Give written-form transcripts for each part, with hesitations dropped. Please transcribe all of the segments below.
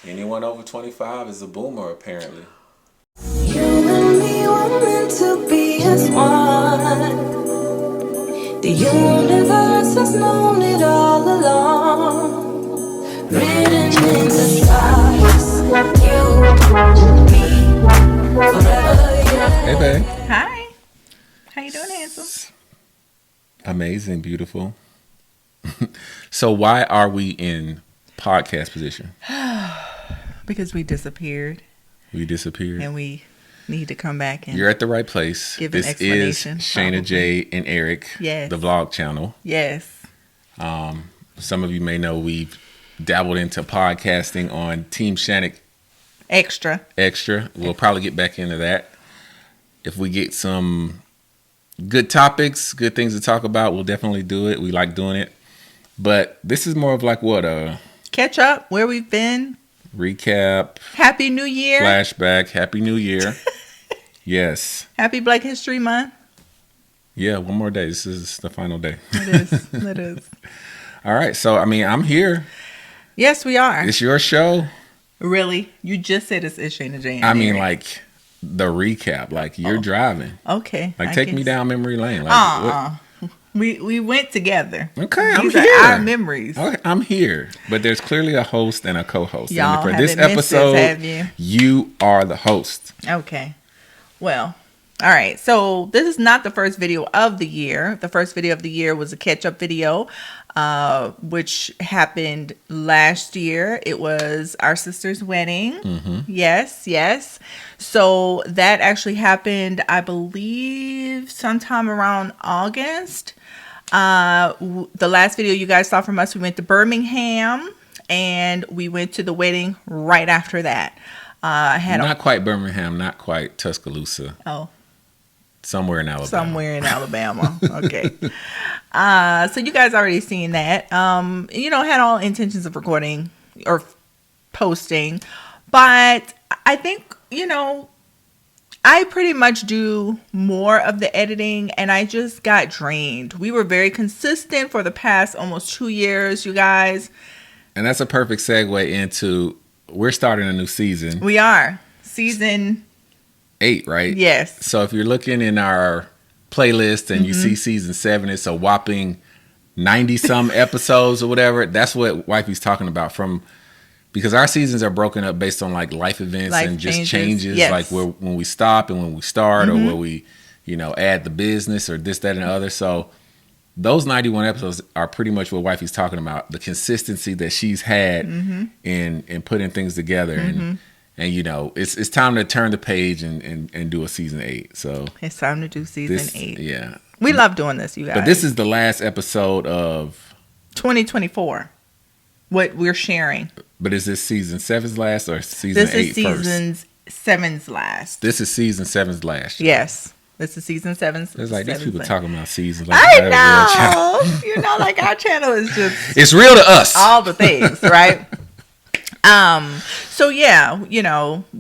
Anyone over 25 is a boomer, apparently. You and me were meant to be as one. The universe has known it all along. Written in the stars, you and me forever. Hey, babe. Hi. How you doing, handsome? Amazing, beautiful. So why are we in podcast position? Because we disappeared We disappeared. and we need to come back and You're at the right place. Give an This explanation, is ShanaJaye and Eric, Yes. the vlog channel. yes. Some of you may know we've dabbled into podcasting on TeamShanic Extra. Extra. We'll probably get back into that. If we get some good topics, good things to talk about, we'll definitely do it. We like doing it. But this is more of like what? A Catch up where we've been. recap, Happy New Year. flashback, Happy New Year. Yes. Happy Black History Month. Yeah, one more day. This is the final day. It is. It is. All right. So, I mean, I'm here. Yes, we are. It's your show. Really? You just said it's ShanaJaye. I mean, like the recap. Like you're driving. Okay. Like I take me guess. down memory lane. Like, We went together. okay, I'm These here. are our memories. Okay, I'm here. But there's clearly a host and a co-host. Y'all and for this haven't missed this, episode, have you? you are the host. Okay. Well, all right. So this is not the first video of the year. The first video of the year was a catch-up video, which happened last year. It was our sister's wedding. Mm-hmm. Yes, yes. So that actually happened, I believe, sometime around August. The last video you guys saw from us, we went to Birmingham, and we went to the wedding right after that. I had Not quite Birmingham, not quite Tuscaloosa. Somewhere in Alabama. Somewhere in Alabama. Okay. So you guys already seen that. Had all intentions of recording or posting. But I think, I pretty much do more of the editing, and I just got drained. We were very consistent for the past almost 2 years, you guys. And that's a perfect segue into, we're starting a new season. We are. Season 8, right? Yes. So if you're looking in our playlist and you see season 7, it's a whopping 90 some episodes or whatever. That's what Wifey's talking about, because our seasons are broken up based on like life events and just changes. Yes. Like when we stop and when we start, or where we, add the business or this, that, and the other. So those 91 episodes are pretty much what Wifey's talking about. The consistency that she's had in putting things together. And it's time to turn the page and do a season 8. So It's time to do season 8. Yeah. We love doing this, you guys. But this is the last episode of 2024. What we're sharing. But is this season 7's last or season 8 This is first? season 7's last. This is season 7's last. Yes. This is season 7's. It's like these people last. talking about seasons. Like I know. Like our channel is just it's real to us. all the things, right? So yeah,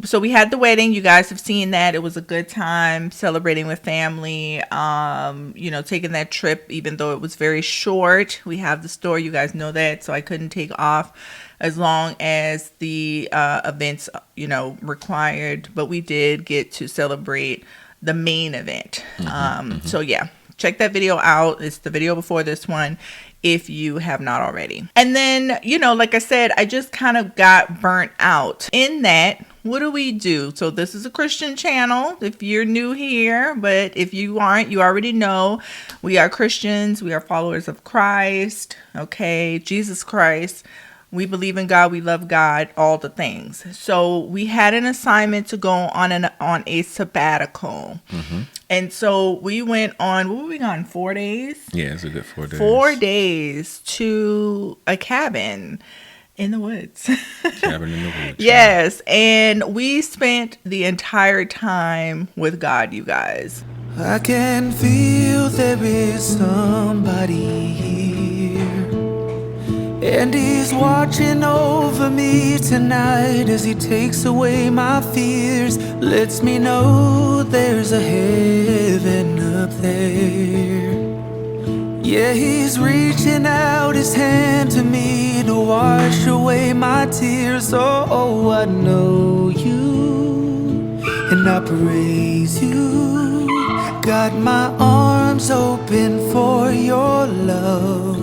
so we had the wedding. You guys have seen that. It was a good time celebrating with family. Taking that trip, even though it was very short. We have the store. You guys know that. So I couldn't take off as long as the events, required. But we did get to celebrate the main event. So yeah, check that video out. It's the video before this one, if you have not already. And then, like I said, I just kind of got burnt out in that. What do we do? So this is a Christian channel if you're new here, but if you aren't, you already know we are Christians. We are followers of Christ. Okay. Jesus Christ. We believe in God. We love God, all the things. So we had an assignment to go on a sabbatical. And so we went on, what were we on, 4 days? Yeah, it's a good 4 days. 4 days to a cabin in the woods. Cabin in the woods. Yes. And we spent the entire time with God, you guys. I can feel there is somebody here, and he's watching over me tonight as he takes away my fears, lets me know there's a heaven up there. Yeah, he's reaching out his hand to me to wash away my tears. Oh, I know you and I praise you. Got my arms open for your love.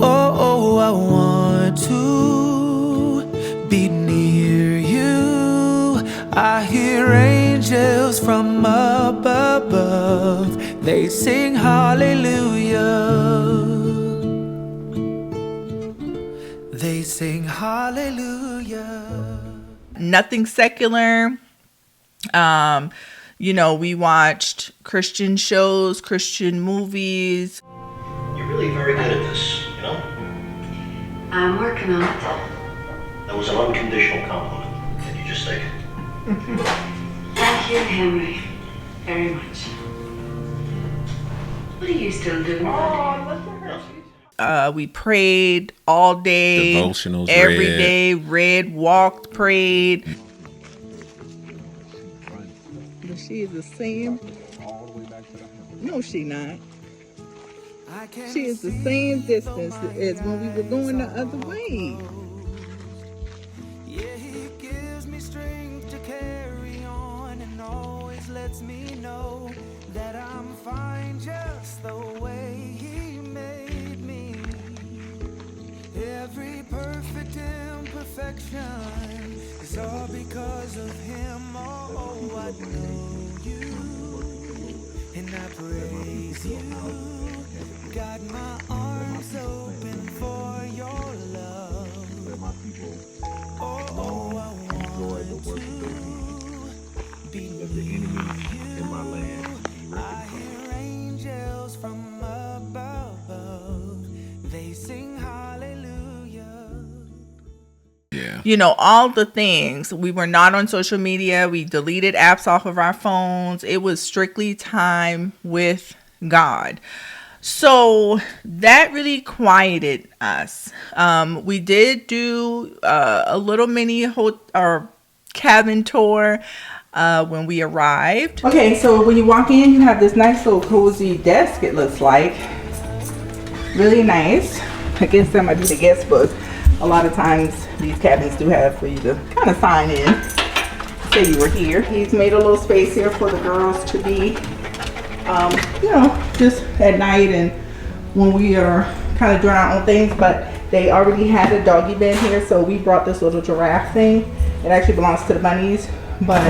Oh, I want to be near you. I hear angels from up above. They sing hallelujah. They sing hallelujah. Nothing secular. You know, we watched Christian shows, Christian movies. You're really very good at this, you know? I'm working on it. That was an unconditional compliment. Can you just take it? Thank you, Henry, very much. What are you still doing? We prayed all day. Devotionals, every read. day, read, walked, prayed. But she is the same. No, she not. She is the same distance as when we were going the other way. Yeah, he gives me strength to carry on and always lets me know that I'm fine just the way he made me. Every perfect imperfection is all because of him. Oh, I know you and I praise you. Got my arms open for your love. Oh, I want to be near you. I hear angels from above. They sing hallelujah. Yeah. You know, all the things. We were not on social media. We deleted apps off of our phones. It was strictly time with God. So that really quieted us. We did do a little mini or cabin tour when we arrived. Okay, so when you walk in, you have this nice little cozy desk, it looks like. Really nice. I guess that might be the guest book. A lot of times these cabins do have for you to kind of sign in, say you were here. He's made a little space here for the girls to be, you know, just at night and when we are kind of doing our own things. But they already had a doggy bed here, so we brought this little giraffe thing. It actually belongs to the bunnies, but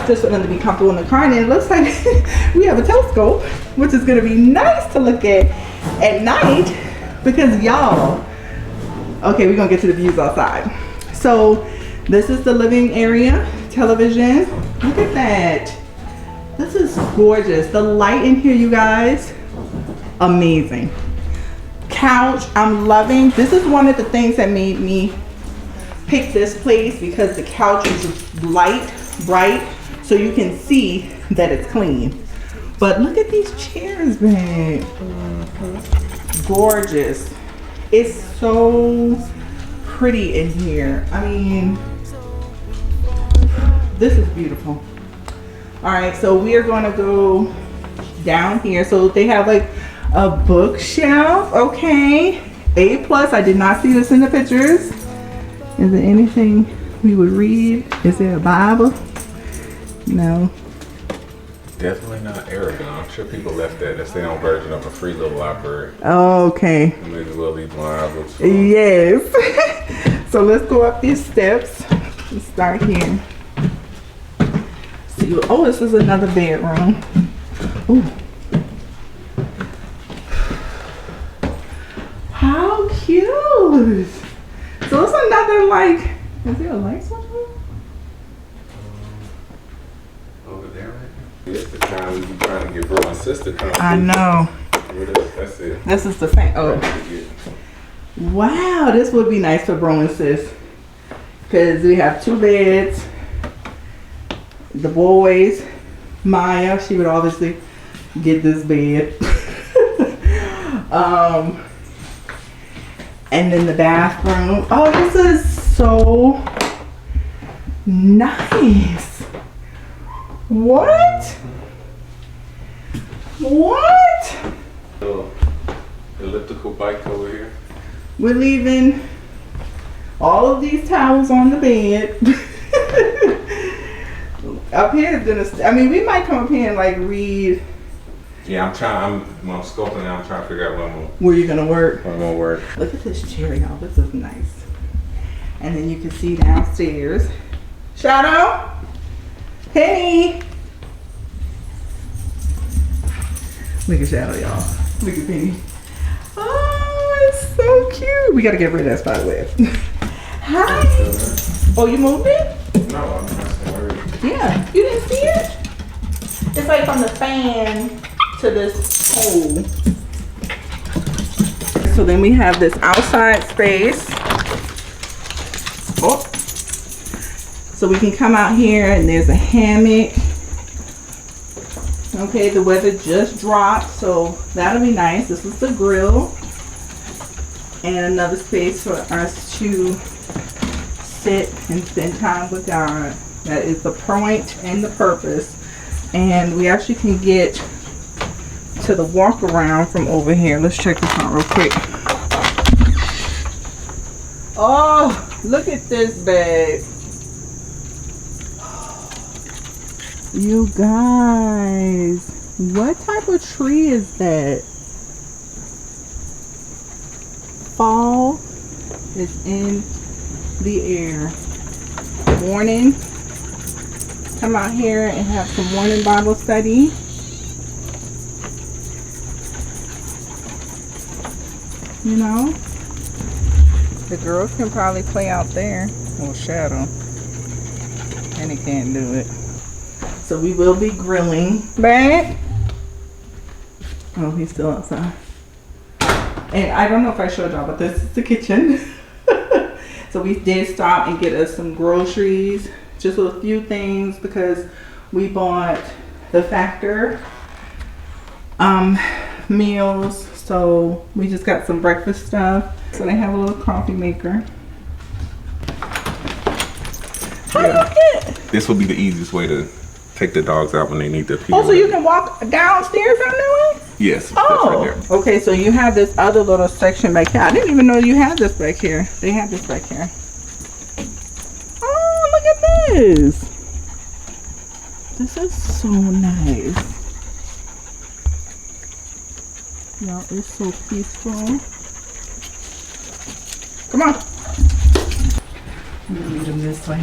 just for them to be comfortable in the car. And it looks like we have a telescope, which is going to be nice to look at night because y'all, okay, we're going to get to the views outside. So this is the living area, television. Look at that. This is gorgeous. The light in here, you guys, amazing. Couch, I'm loving. This is one of the things that made me pick this place because the couch is light, bright, so you can see that it's clean. But look at these chairs, babe. Gorgeous. It's so pretty in here. I mean, this is beautiful. All right, so we are gonna go down here. So they have like a bookshelf. Okay, A+. I did not see this in the pictures. Is there anything we would read? Is there a Bible? No. Definitely not Aragon. I'm sure people left that. That's their own version of a free little library. Okay. Maybe we'll leave Bibles. Yes. So let's go up these steps. Let's start here. See, oh, this is another bedroom. Ooh. How cute. So it's another, like, is there a light switch here? Over there, right? It's the time we be trying to get bro and sister comfortable. I know. That's it. This is the same. Oh. Wow, this would be nice for bro and sis. Because we have 2 beds. The boys, Maya, she would obviously get this bed. And then the bathroom. Oh, this is so nice. What? What? Little elliptical bike over here. We're leaving all of these towels on the bed. Up here is gonna. I mean, we might come up here and like read. Yeah, I'm scoping now. I'm trying to figure out where you're gonna work. where I'm gonna work. Look at this chair, y'all. This is nice. And then you can see downstairs. Shadow, Penny. Look at Shadow, y'all. Look at Penny. Oh, it's so cute. We gotta get rid of that spider web. Hi. Oh, you moved it? No, I'm not worried. Yeah, you didn't see it? It's like from the fan to this hole. So then we have this outside space. Oh. So we can come out here and there's a hammock. Okay, the weather just dropped, so that'll be nice. This is the grill. And another space for us to sit and spend time with God. That is the point and the purpose. And we actually can get to the walk around from over here. Let's check this out real quick. Oh, look at this bag. You guys, what type of tree is that? Fall is in the air. Morning. Come out here and have some morning Bible study. You know, the girls can probably play out there. Well, Shadow. And he can't do it. So we will be grilling. Back. Oh, he's still outside. And I don't know if I showed y'all, but this is the kitchen. So we did stop and get us some groceries. Just a few things because we bought the Factor meals. So we just got some breakfast stuff. So they have a little coffee maker. This will be the easiest way to take the dogs out when they need to pee. Oh, so you can walk downstairs on that one? Yes. Oh, that's right okay. So you have this other little section back here. I didn't even know you had this back here. They have this back here. Oh, look at this. This is so nice. Y'all, it's so peaceful. Come on. I'm gonna lead them this way.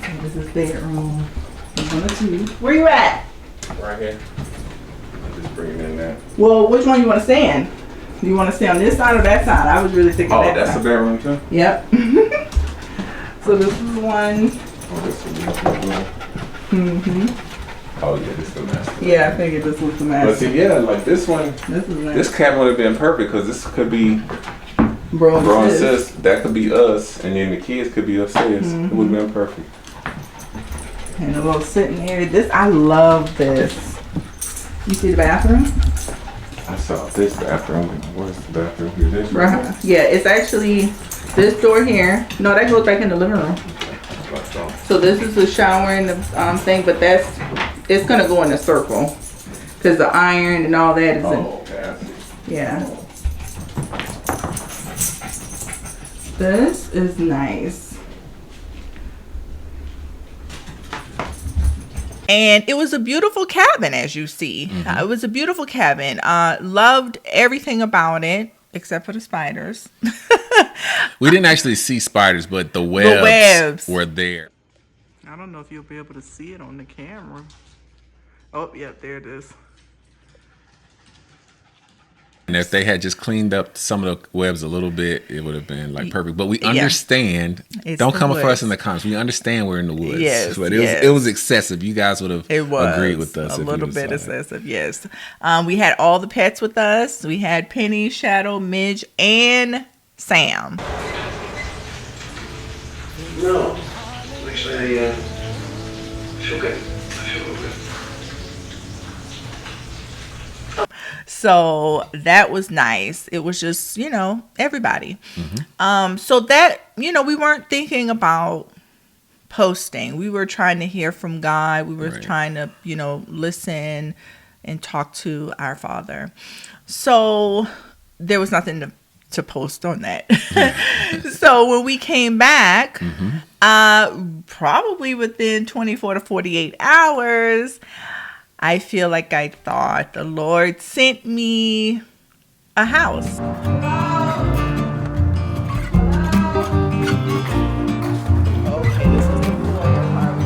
So this is their room. Where you at? Right here. I'm just bringing in that. Well, which one you want to stay in? Do you want to stay on this side or that side? I was really thinking that that's side. a bedroom too? Yep. So this is one. Oh, this will be a room. Mm-hmm. Oh yeah, this is the master. Yeah, I figured this was the But master. see, yeah, like this one, This is nice. this cabin would have been perfect because this could be Bro and sis. sis. That could be us, and then the kids could be upstairs. It would have been perfect. And a little sitting area. This, I love this. You see the bathroom? I saw this bathroom. Where's the bathroom here? This Right. Yeah, it's actually this door here. No, that goes back in the living room. So this is the shower and the thing, but it's gonna go in a circle because the iron and all that is in. Oh, okay. I see. Yeah. This is nice. And it was a beautiful cabin, as you see. It was a beautiful cabin. Loved everything about it, except for the spiders. We didn't actually see spiders, but the webs were there. I don't know if you'll be able to see it on the camera. Oh, yeah, there it is. And if they had just cleaned up some of the webs a little bit, it would have been like perfect. But we understand. It's Don't the come for us woods. in the comments. We understand we're in the woods. Yes, But yes. it was excessive. You guys would have agreed with us. A if little you bit decided. excessive, yes. We had all the pets with us. We had Penny, Shadow, Midge, and Sam. No. Actually, I feel good. I feel real good. So that was nice. It was just, everybody. So that, we weren't thinking about posting. We were trying to hear from God. We were Right. trying to, listen and talk to our Father. So there was nothing to post on that. So when we came back, probably within 24 to 48 hours, I feel like I thought the Lord sent me a house. Okay, this is the foyer part.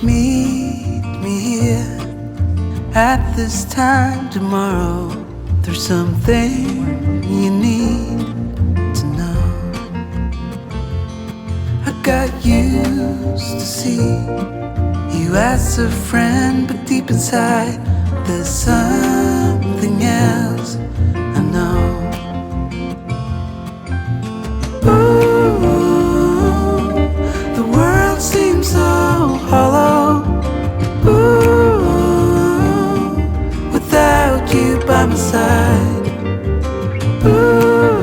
Meet me here at this time tomorrow. There's something you need to know. I got used to see you as a friend, but deep inside there's something else I know. Ooh, the world seems so hollow. Ooh, without you by my side. Ooh,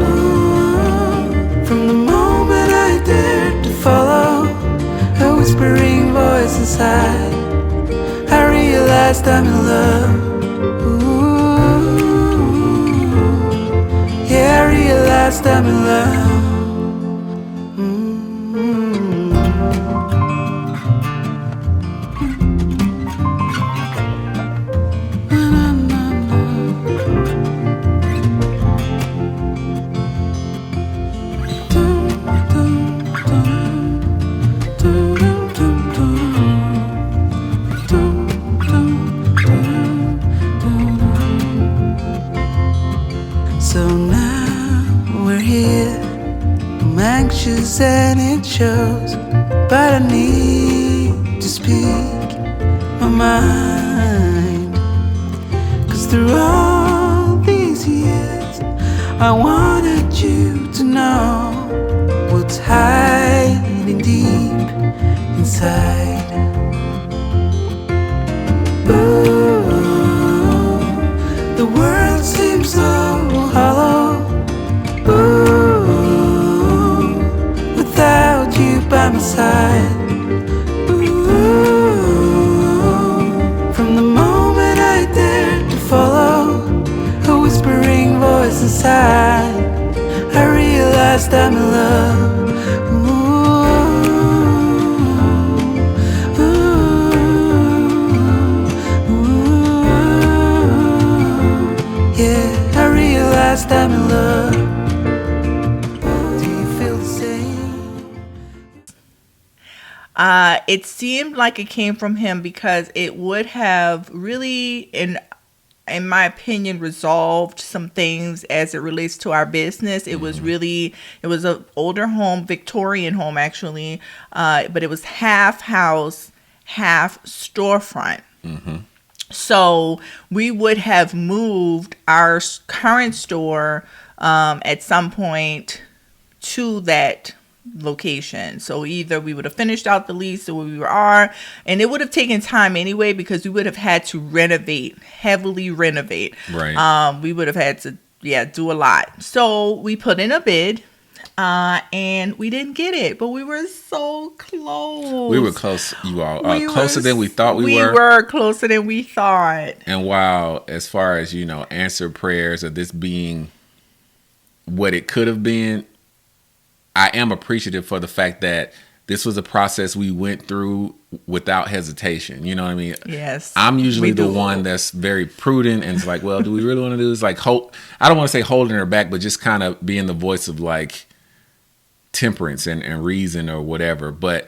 from the moment I dared to follow a whispering voice inside, I realized I'm in love. Ooh, yeah, I realized I'm in love. So now we're here. I'm anxious and it shows, but I need to speak my mind. 'Cause through all these years, I wanted you to know what's hiding deep inside. Ooh, the world seems so hollow. Ooh, without you by my side. Ooh, from the moment I dared to follow a whispering voice inside, I realized I'm in love. Yeah, I realized I'm in love. Do you feel the same? It seemed like it came from him because it would have really, in my opinion, resolved some things as it relates to our business. It was an older home, Victorian home actually, but it was half house, half storefront. So we would have moved our current store at some point to that location. So either we would have finished out the lease or where we are, and it would have taken time anyway because we would have had to heavily renovate. Right. We would have had to do a lot. So we put in a bid. And we didn't get it, but we were so close. We were close, you all. Closer than we thought we were. We were closer than we thought. And while, as far as, answered prayers or this being what it could have been, I am appreciative for the fact that this was a process we went through without hesitation. You know what I mean? Yes. I'm usually the one that's very prudent and it's like, well, do we really want to do this? Like, I don't want to say holding her back, but just kind of being the voice of like temperance and reason or whatever. But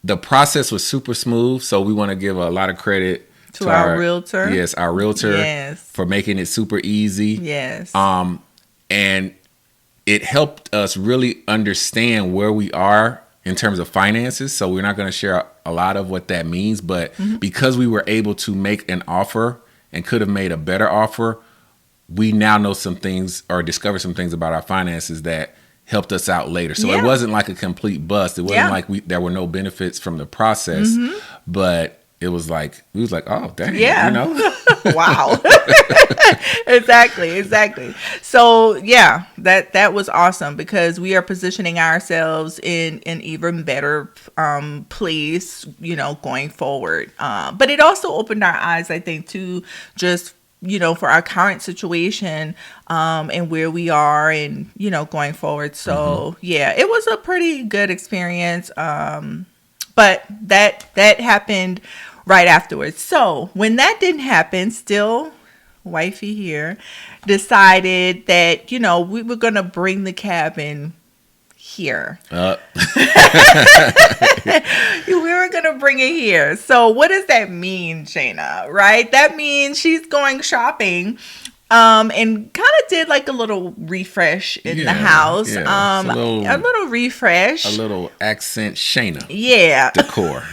the process was super smooth. So we want to give a lot of credit to our realtor. Yes, our realtor. Yes. For making it super easy. Yes. And it helped us really understand where we are in terms of finances. So we're not going to share a lot of what that means, but because we were able to make an offer and could have made a better offer, we now know some things or discover some things about our finances that helped us out later. So it wasn't like a complete bust. It wasn't like there were no benefits from the process, but it was like, we was like, oh, dang, Yeah. you know? Wow. Exactly. So yeah, that was awesome because we are positioning ourselves in an even better place, you know, going forward. But it also opened our eyes, I think, to just, you know, for our current situation and where we are and, you know, going forward. So yeah, it was a pretty good experience. But that happened right afterwards. So when that didn't happen, still wifey here decided that, you know, we were going to bring the cabin here. We were going to bring it here. So what does that mean, Shana? Right? That means she's going shopping and kind of did like a little refresh in the house. Yeah. A little refresh. A little accent Shana. Yeah. Decor.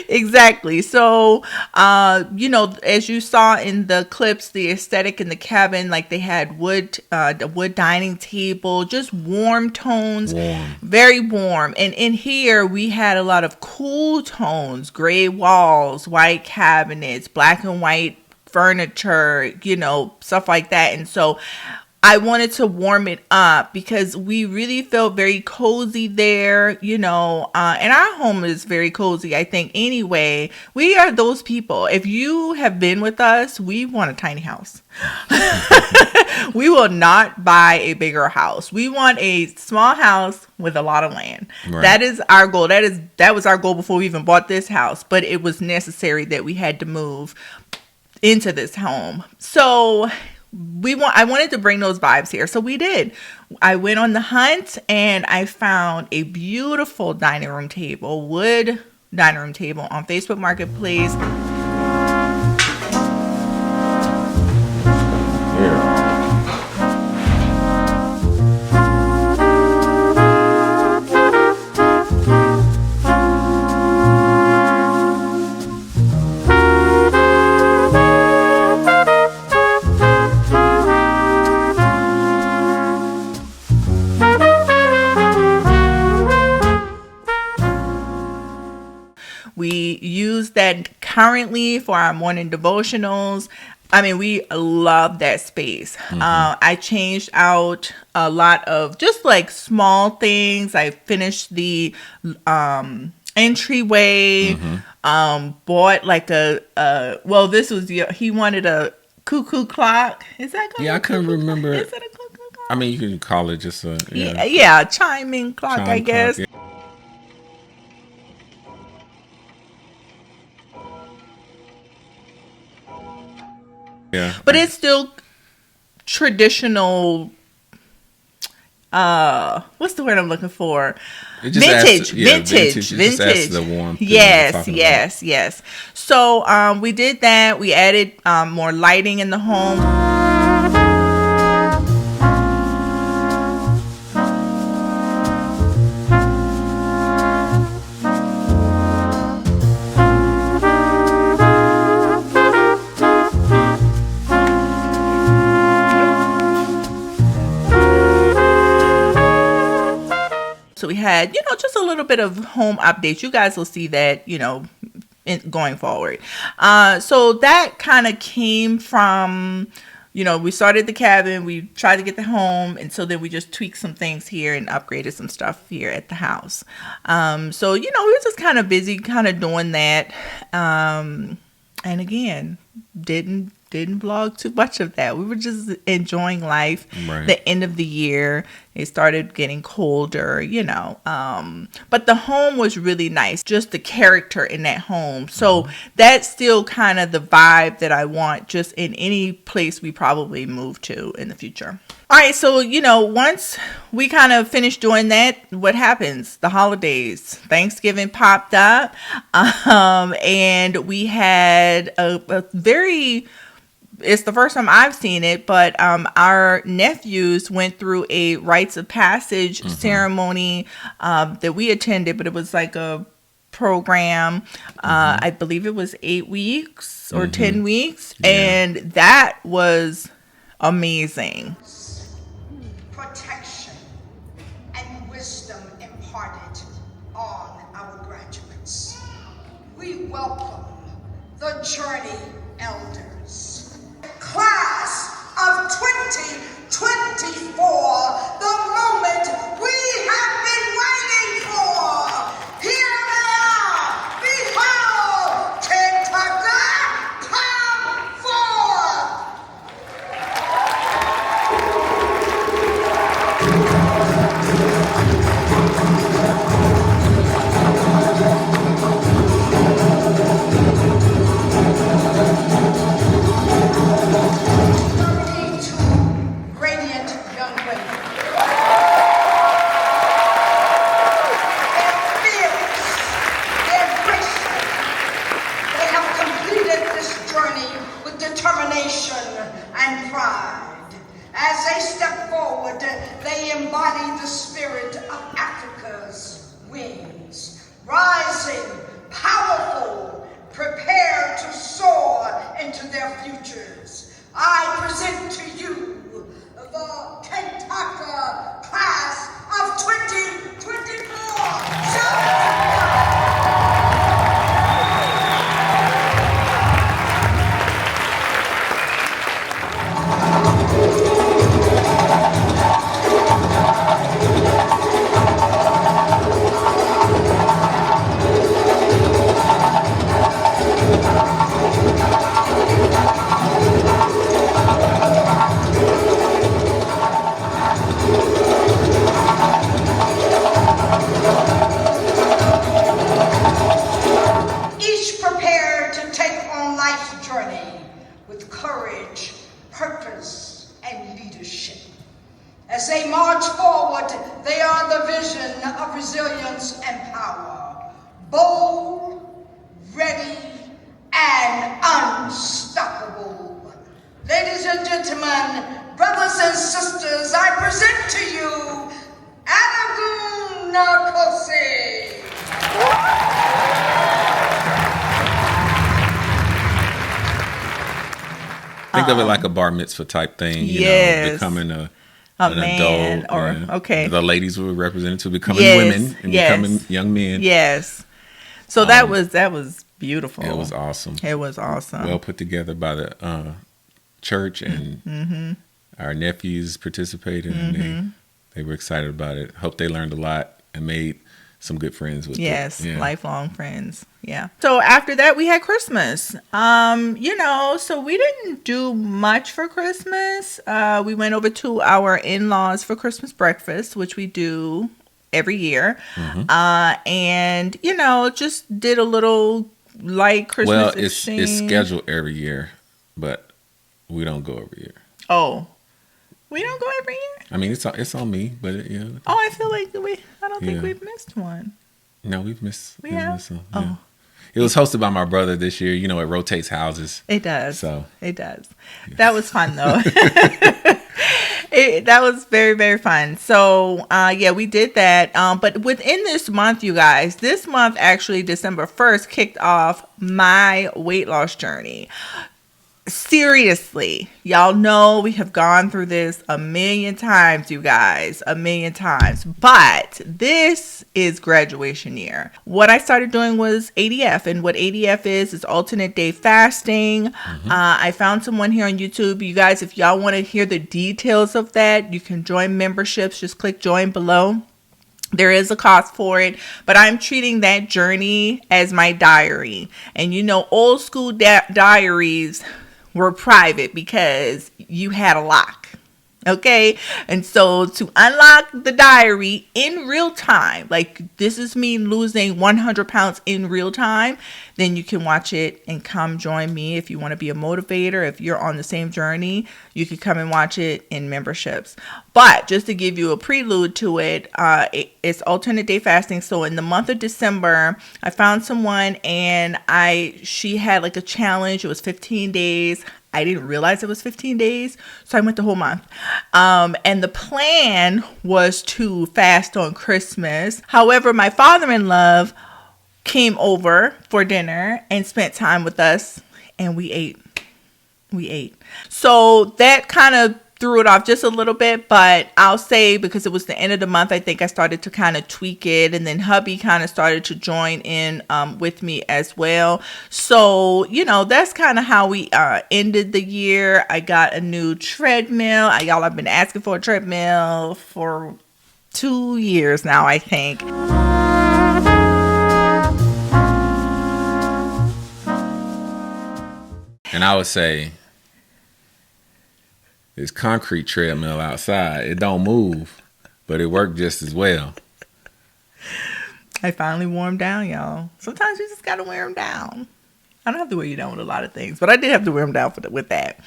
Exactly. So, you know, as you saw in the clips, the aesthetic in the cabin, like they had the wood dining table, just warm tones, very warm. And in here, we had a lot of cool tones, gray walls, white cabinets, black and white furniture, you know, stuff like that. And so I wanted to warm it up because we really felt very cozy there, you know, and our home is very cozy, I think, anyway. We are those people. If you have been with us, we want a tiny house. We will not buy a bigger house. We want a small house with a lot of land. Right. That is our goal. That was our goal before we even bought this house, but it was necessary that we had to move into this home. So I wanted to bring those vibes here. So we did. I went on the hunt and I found a beautiful dining room table, wood dining room table on Facebook Marketplace. We use that currently for our morning devotionals. I mean, we love that space. I changed out a lot of just like small things. I finished the entryway. Bought like he wanted a cuckoo clock. Is that called? Yeah, I couldn't remember. Is that a cuckoo clock? I mean, you can call it just a chiming clock, I guess. Clock, yeah. Yeah. But it's still traditional. What's the word I'm looking for? Vintage. The warm Yes. So we did that. We added more lighting in the home. So we had, just a little bit of home updates. You guys will see that, going forward. So that kind of came from, we started the cabin, we tried to get the home, and so then we just tweaked some things here and upgraded some stuff here at the house. So, we were just kind of busy kind of doing that. And again, didn't vlog too much of that. We were just enjoying life. Right. The end of the year, it started getting colder, but the home was really nice. Just the character in that home. So that's still kind of the vibe that I want just in any place we probably move to in the future. All right, so, once we kind of finished doing that, what happens? The holidays, Thanksgiving popped up, and we had a very... It's the first time I've seen it, but our nephews went through a rites of passage ceremony that we attended, but it was like a program. I believe it was 8 weeks or 10 weeks, and that was amazing. Protection and wisdom imparted on our graduates. We welcome the Journey Elders. Class of 2024, the moment we have been waiting for. Here they are. Behold, Kentucky, come forth. Radiant young women. They're fearless. They're graceful. They have completed this journey with determination and pride. As they step forward, they embody the spirit of Africa's wings, rising, powerful, prepared to soar into their futures. I present to you the Kentucky class of 2024. Each prepared to take on life's journey with courage, purpose, and leadership. As they march forward, they are the vision of resilience and power. Bold, ready, and unstoppable. Ladies and gentlemen, brothers and sisters, I present to you Anagun Nakosi. Think of it like a bar mitzvah type thing, you Yes. know, becoming an man, adult. or yeah. okay. The ladies were represented to becoming Yes, women and yes. becoming young men. Yes. So that was beautiful. It was awesome. It was awesome. Well put together by the church, and Mm-hmm. our nephews participated, and they were excited about it. Hope they learned a lot and made some good friends with Yes, it. Yeah. lifelong friends. Yeah. So after that, we had Christmas. So we didn't do much for Christmas. We went over to our in-laws for Christmas breakfast, which we do every year. And, just did a little light Christmas Well, it's exchange. scheduled every year, but we don't go every year. Oh, we don't go every year? I mean, it's on me, but Oh, I feel like I don't think Yeah. we've missed one. no, we've missed. We have? missed some, Oh. yeah. It was hosted by my brother this year. You know, it rotates houses. It does. So It does. That was fun though. That was very, very fun. So, we did that. But within this month, you guys, this month, actually, December 1st, kicked off my weight loss journey. Seriously, y'all know we have gone through this a million times, you guys, a million times. But this is graduation year. What I started doing was ADF, and what ADF is alternate day fasting. I found someone here on YouTube. You guys, if y'all want to hear the details of that, you can join memberships. Just click join below. There is a cost for it, but I'm treating that journey as my diary. And old school diaries were private because you had a lock. Okay. And so to unlock the diary in real time, like this is me losing 100 pounds in real time, then you can watch it and come join me. If you want to be a motivator, if you're on the same journey, you can come and watch it in memberships. But just to give you a prelude to it, it's alternate day fasting. So in the month of December, I found someone and she had like a challenge. It was 15 days. I didn't realize it was 15 days, so I went the whole month. And the plan was to fast on Christmas. However, my father-in-law came over for dinner and spent time with us, and we ate. So that kind of threw it off just a little bit, but I'll say because it was the end of the month, I think I started to kind of tweak it, and then hubby kind of started to join in with me as well. So, that's kind of how we ended the year. I got a new treadmill. Y'all have been asking for a treadmill for 2 years now, I think. And I would say this concrete treadmill outside, it don't move, but it worked just as well. I finally wore them down, y'all. Sometimes you just gotta wear them down. I don't have to wear you down with a lot of things, but I did have to wear them down with that.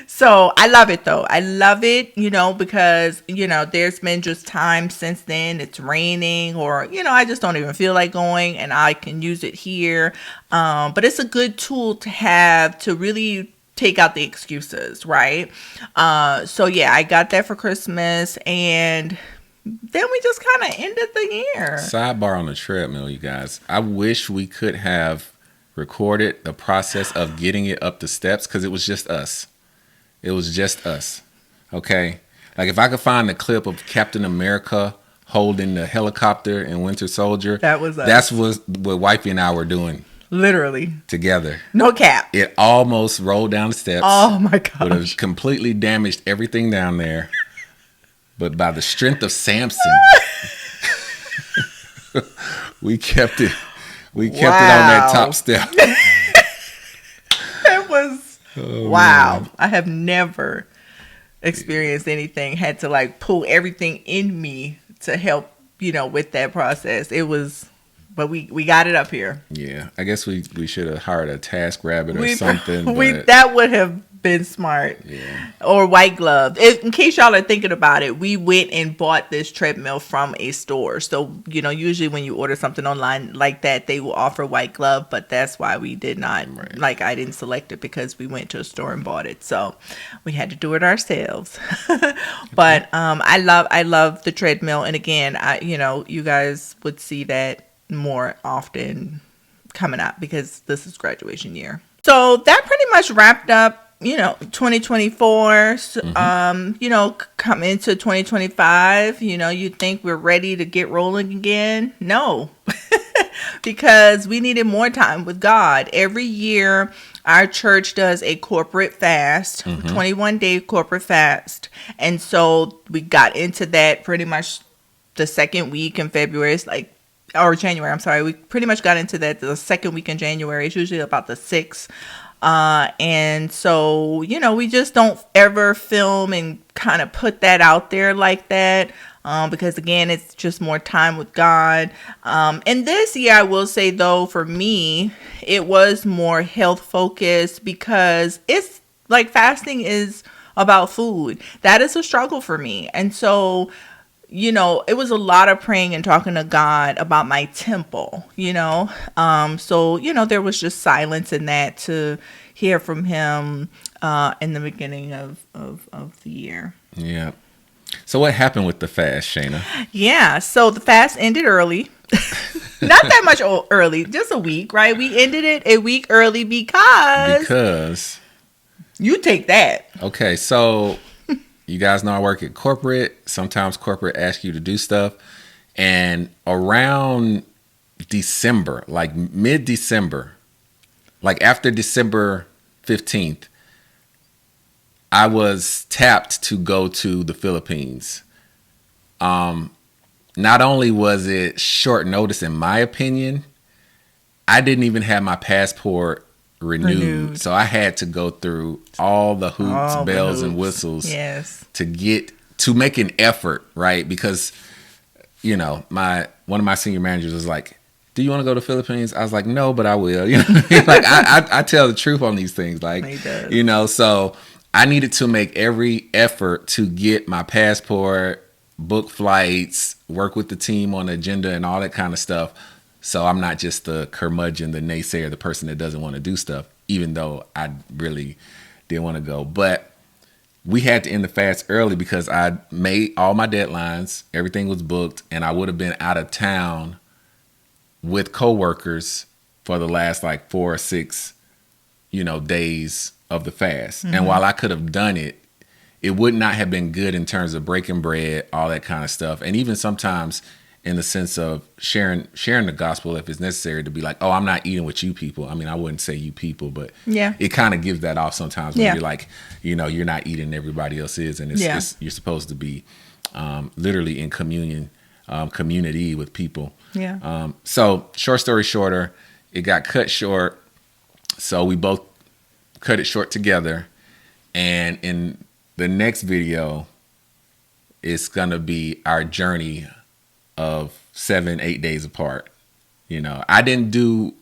So I love it though. I love it, because, there's been just time since then. It's raining or, I just don't even feel like going, and I can use it here. But it's a good tool to have to really take out the excuses, right? So yeah, I got that for Christmas, and then we just kind of ended the year. Sidebar on the treadmill, you guys. I wish we could have recorded the process of getting it up the steps, because it was just us. It was just us. Okay? Like if I could find the clip of Captain America holding the helicopter in Winter Soldier, that was us. That's what Wifey and I were doing. Literally. Together. No cap. It almost rolled down the steps. Oh my gosh. Would have completely damaged everything down there. But by the strength of Samson, we kept it. We kept it on that top step. It was wow. Man. I have never experienced anything. Had to like pull everything in me to help, with that process. It was, but we got it up here. Yeah, I guess we should have hired a task rabbit or something. That would have been smart. Yeah. Or white glove. In case y'all are thinking about it, we went and bought this treadmill from a store. So, usually when you order something online like that, they will offer white glove, but that's why we did not, right. I didn't select it because we went to a store and bought it. So we had to do it ourselves. But I love the treadmill. And again, you guys would see that more often coming up because this is graduation year. So that pretty much wrapped up 2024, come into 2025, you think we're ready to get rolling again? No, because we needed more time with God. Every year, our church does a corporate fast, 21-day corporate fast. And so we got into that pretty much the second week in February. It's or January, I'm sorry. We pretty much got into that the second week in January. It's usually about the 6th. And so, we just don't ever film and kind of put that out there like that. Because again, it's just more time with God. And this year, I will say though, for me, it was more health focused because it's like fasting is about food. That is a struggle for me. And so, it was a lot of praying and talking to God about my temple, So, there was just silence in that to hear from him in the beginning of the year. Yeah. So what happened with the fast, Shana? Yeah. So the fast ended early. Not that much early, just a week, right? We ended it a week early because you take that. Okay. So you guys know I work at corporate. Sometimes corporate asks you to do stuff. And around December, like mid-December, like after December 15th, I was tapped to go to the Philippines. Not only was it short notice, in my opinion, I didn't even have my passport renewed. So I had to go through all the hoops, bells, and whistles to make an effort, right? Because, one of my senior managers was like, do you want to go to the Philippines? I was like, no, but I will. Like I tell the truth on these things. Like, so I needed to make every effort to get my passport, book flights, work with the team on the agenda and all that kind of stuff. So I'm not just the curmudgeon, the naysayer, the person that doesn't want to do stuff, even though I really didn't want to go. But we had to end the fast early because I made all my deadlines. Everything was booked, and I would have been out of town with coworkers for the last 4 or 6, days of the fast. Mm-hmm. And while I could have done it, it would not have been good in terms of breaking bread, all that kind of stuff. And even sometimes in the sense of sharing the gospel if it's necessary, to be like, oh, I'm not eating with you people. I mean, I wouldn't say you people, but it kind of gives that off sometimes when you're like, you know, you're not eating, everybody else is. And it's you're supposed to be literally in community with people. So short story shorter, it got cut short. So we both cut it short together. And in the next video, it's going to be our journey of 7-8 days apart. You know, I didn't do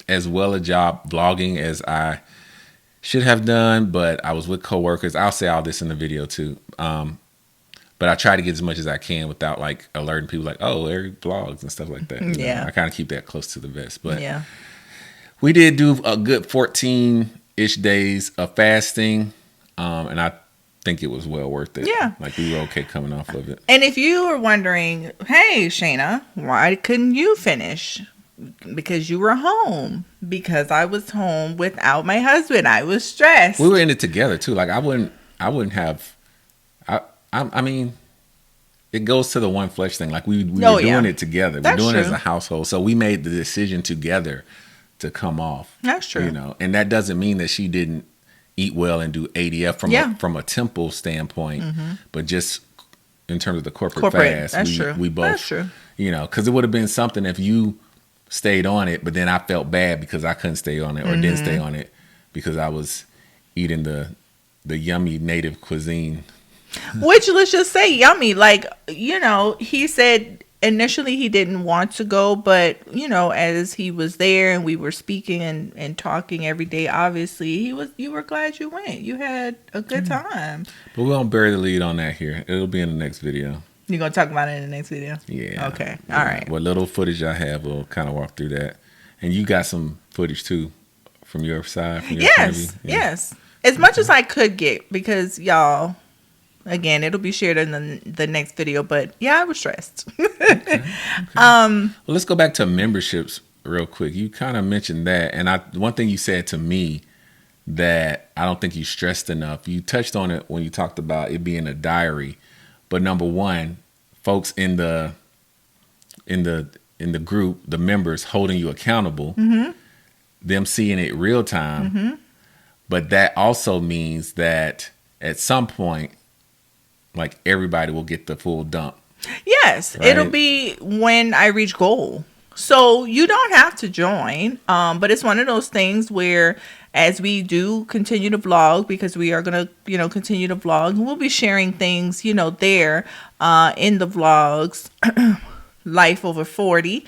as well a job vlogging as I should have done, but I was with coworkers. I'll say all this in the video too. But I try to get as much as I can without like alerting people like, oh, Eric vlogs and stuff like that. You know? I kind of keep that close to the vest. But we did do a good 14-ish days of fasting. And I think it was well worth it. Like we were okay coming off of it. And if you were wondering, hey, Shana, why couldn't you finish? Because you were home. Because I was home without my husband. I was stressed. We were in it together too. Like I wouldn't have. I mean, it goes to the one flesh thing. Like we were doing it together. We're doing it as a household. So we made the decision together to come off. That's true. You know, and that doesn't mean that she didn't eat well and do ADF from a temple standpoint, but just in terms of the corporate fast, we both, you know, because it would have been something if you stayed on it, but then I felt bad because I couldn't stay on it or didn't stay on it because I was eating the yummy native cuisine. Which, let's just say yummy. Like, you know, he said initially he didn't want to go, but, you know, as he was there and we were speaking and talking every day, obviously, you were glad you went. You had a good time. But we won't bury the lead on that here. It'll be in the next video. You're going to talk about it in the next video? Yeah. Okay. All right. What little footage I have, we'll kind of walk through that. And you got some footage, too, from your side? From your point of view? Yes. As much as I could get, because, y'all... Again, it'll be shared in the next video, but yeah, I was stressed. Okay. Well, let's go back to memberships real quick. You kind of mentioned that, and one thing you said to me that I don't think you stressed enough. You touched on it when you talked about it being a diary, but number one, folks in the group, the members holding you accountable, them seeing it real time, but that also means that at some point, like everybody will get the full dump. Yes, right? It'll be when I reach goal. So you don't have to join, but it's one of those things where as we do continue to vlog, because we are going to, you know, continue to vlog, we'll be sharing things, you know, there in the vlogs, Life Over 40.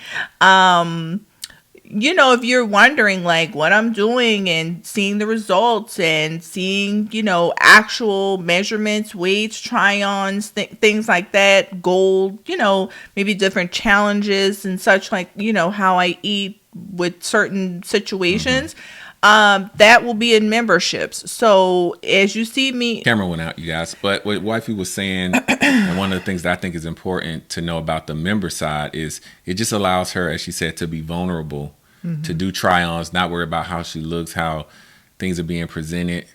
You know, if you're wondering like what I'm doing and seeing the results and seeing, you know, actual measurements, weights, try-ons, things like that, goal, you know, maybe different challenges and such, like, you know, how I eat with certain situations, that will be in memberships. So as you see me... Camera went out, you guys. But what Wifey was saying, and one of the things that I think is important to know about the member side is it just allows her, as she said, to be vulnerable, to do try-ons, not worry about how she looks, how things are being presented.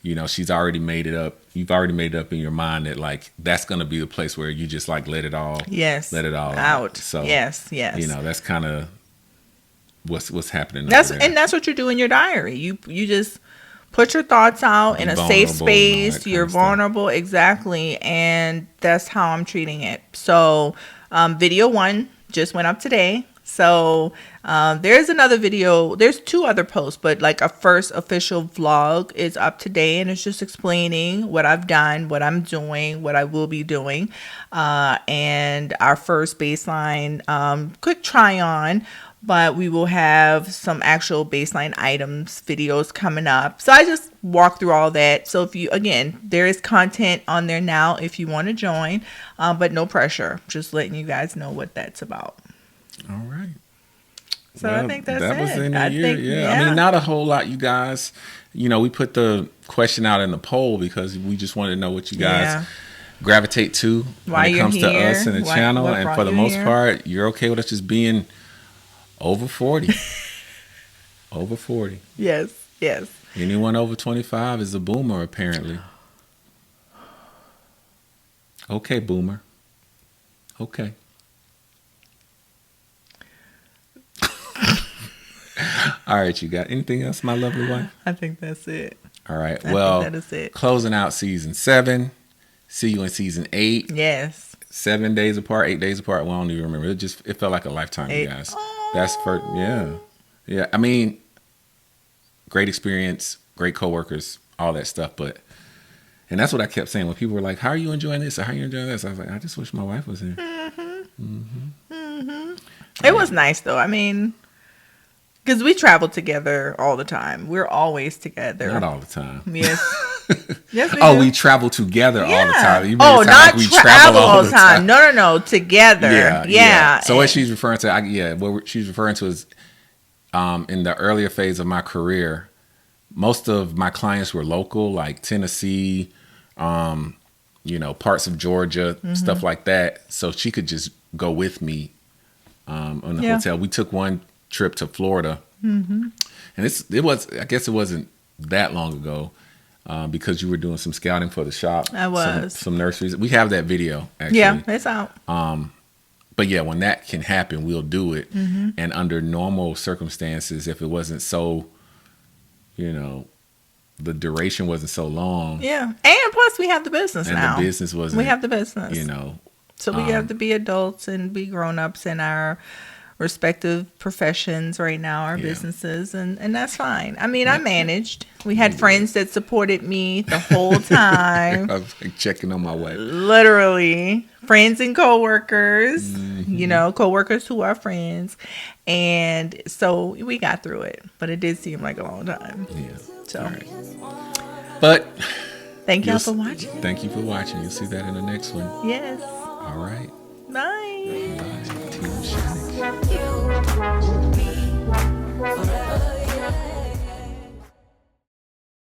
You know, she's already made it up. You've already made it up in your mind that like that's going to be the place where you just like let it all out. So yes. You know, that's kind of what's happening. And that's what you do in your diary. You just put your thoughts out in a safe space. You're vulnerable, exactly, and that's how I'm treating it. So, video 1 just went up today. So there's another video. There's 2 other posts, but like a first official vlog is up today, and it's just explaining what I've done, what I'm doing, what I will be doing, and our first baseline quick try on. But we will have some actual baseline items videos coming up. So I just walk through all that. So if you, again, there is content on there now if you want to join, but no pressure. Just letting you guys know what that's about. All right. So well, I think that's that it. Was in the year. Yeah. I mean, not a whole lot, you guys. You know, we put the question out in the poll because we just wanted to know what you guys gravitate to when it comes to us and the channel. And for the most part, you're okay with us just being over 40. Over 40. Yes. Anyone over 25 is a boomer, apparently. Okay, boomer. Okay. All right, you got anything else, my lovely wife? I think that's it. All right. I Well, think that is it. closing out season 7. See you in season 8. Yes. 7 days apart, 8 days apart. Well, I don't even remember. It felt like a lifetime, you guys. That's for yeah. I mean, great experience, great coworkers, all that stuff. And that's what I kept saying when people were like, "How are you enjoying this? Or how are you enjoying this?" I was like, "I just wish my wife was here." It was nice though. I mean, because we travel together all the time. We're always together. Not all the time. Yes. Yes, we travel together all the time. You not like we travel all the time. No, together. Yeah. So what she's referring to, what she's referring to is, in the earlier phase of my career, most of my clients were local, like Tennessee, parts of Georgia, stuff like that. So she could just go with me on the hotel. We took one trip to Florida, and I guess it wasn't that long ago. Because you were doing some scouting for the shop. I was. Some nurseries. We have that video, actually. Yeah, it's out. But yeah, when that can happen, we'll do it. And under normal circumstances, if it wasn't so, the duration wasn't so long. Yeah. And plus we have the business now. And the business wasn't. We have the business. So we have to be adults and be grown-ups in our respective professions right now, our businesses, and that's fine. I mean, I managed. We had friends that supported me the whole time. I was like checking on my wife. Literally, friends and coworkers, coworkers who are friends. And so we got through it, but it did seem like a long time. Yeah. So, all right. But thank y'all for watching. Thank you for watching. You'll see that in the next one. Yes. All right. Bye. Bye. TeamShanic. You, me, forever.